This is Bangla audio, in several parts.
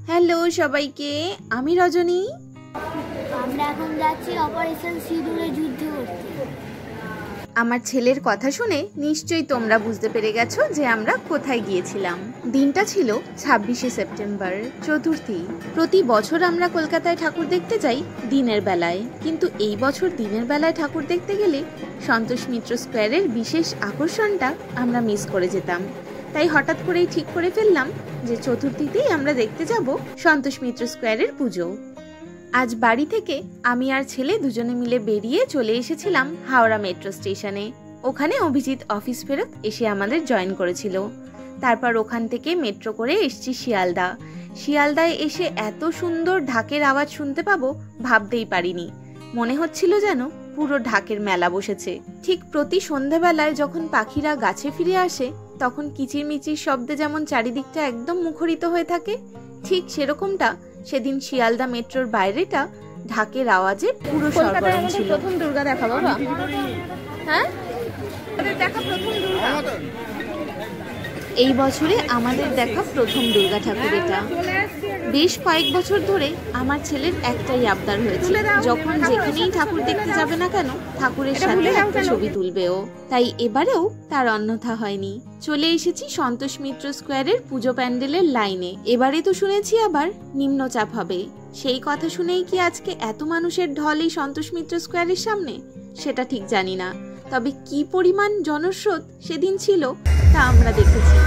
হ্যালো সবাইকে, আমি রজনী। আমরা এখন যাচ্ছি অপারেশন সিঁদুরে যুদ্ধ করতে। আমার ছেলের কথা শুনে নিশ্চয়ই তোমরা বুঝতে পেরে গেছো যে আমরা কোথায় গিয়েছিলাম। দিনটা ছিল 26শে সেপ্টেম্বর, চতুর্থী। প্রতি বছর আমরা কলকাতায় ঠাকুর দেখতে যাই দিনের বেলায়, কিন্তু এই বছর দিনের বেলায় ঠাকুর দেখতে গেলে সন্তোষ মিত্র স্কোয়ারের বিশেষ আকর্ষণটা আমরা মিস করে যেতাম। তাই হঠাৎ করেই ঠিক করে ফেললাম যে চতুর্থীতেই আমরা দেখতে যাব সন্তোষ মিত্র স্কোয়ারের পুজো। আজ বাড়ি থেকে আমি আর ছেলে দুজনে মিলে বেরিয়ে চলে এসেছিলাম হাওড়া মেট্রো স্টেশনে। ওখানে অভিজিৎ অফিস ফেরত এসে আমাদের জয়েন করেছিল। তারপর ওখান থেকে মেট্রো করে এসেছি শিয়ালদা। শিয়ালদায় এসে এত সুন্দর ঢাকের আওয়াজ শুনতে পাবো ভাবতেই পারিনি। মনে হচ্ছিল যেন পুরো ঢাকের মেলা বসেছে। ঠিক প্রতি সন্ধ্যাবেলায় যখন পাখিরা গাছে ফিরে আসে তখন কিচিরমিচির শব্দে যেমন চারিদিকটা একদম মুখরিত হয়ে থাকে, ঠিক সেরকমটা সেদিন শিয়ালদা মেট্রোর বাইরেটা ঢাকের আওয়াজে পুরো সরগরম ছিল। প্রথম দুর্গা দেখা বাবা, হ্যাঁ দেখা প্রথম দুর্গা এই বছরে আমাদের দেখা প্রথম দুর্গা ঠাকুর এটা। বেশ কয়েক বছর ধরে আমার ছেলের একটাই আবদার হয়েছে, যখন যেখানেই ঠাকুর দেখতে যাবে না কেন ঠাকুরের সাথে একটা ছবি তুলবে ও। তাই এবারেও তার অন্যথা হয়নি। চলে এসেছি সন্তোষ মিত্র স্কোয়ারের পুজো প্যান্ডেলের লাইনে। এবারে তো শুনেছি আবার নিম্নচাপ হবে। সেই কথা শুনেই কি আজকে এত মানুষের ঢল এই সন্তোষ মিত্র স্কোয়ারের সামনে সেটা ঠিক জানি না, তবে কি পরিমাণ জনস্রোত সেদিন ছিল তা আমরা দেখেছি।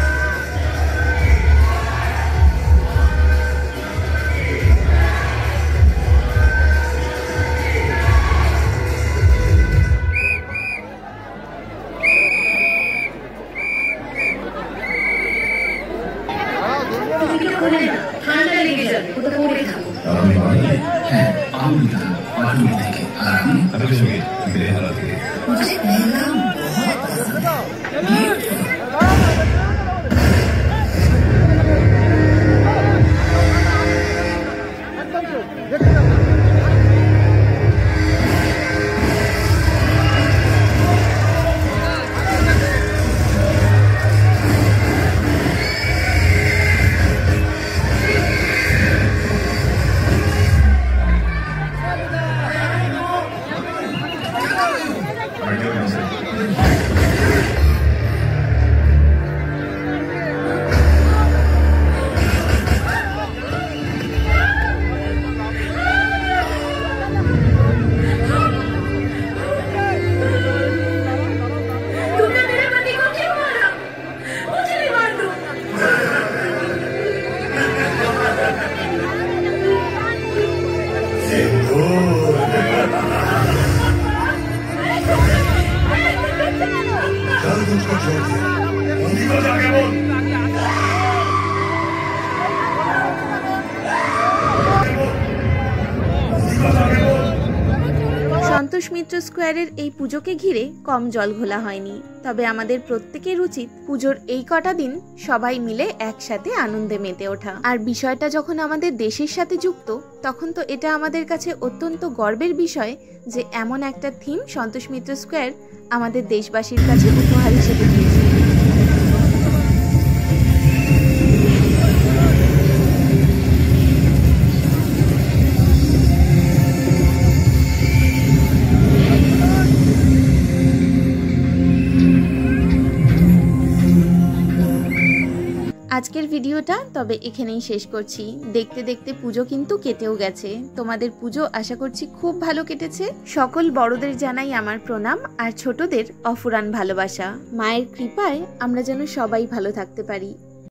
সন্তোষ মিত্র স্কোয়ারের এই পুজোকে ঘিরে কম জল ঘোলা হয়নি, তবে আমাদের প্রত্যেকের উচিত পুজোর এই কটা দিন সবাই মিলে একসাথে আনন্দে মেতে ওঠা। আর বিষয়টা যখন আমাদের দেশের সাথে যুক্ত তখন তো এটা আমাদের কাছে অত্যন্ত গর্বের বিষয় যে এমন একটা থিম সন্তোষ মিত্র স্কোয়ার আমাদের দেশবাসীর কাছে উপহার হিসেবে দিয়েছে। আজকের ভিডিওটা তবে এখানেই শেষ করছি। দেখতে দেখতে পুজো কিন্তু কেটেও গেছে। তোমাদের পুজো আশা করছি খুব ভালো কেটেছে। সকল বড়দের জানাই আমার প্রণাম, আর ছোটদের অফুরান ভালোবাসা। মায়ের কৃপায় আমরা যেন সবাই ভালো থাকতে পারি।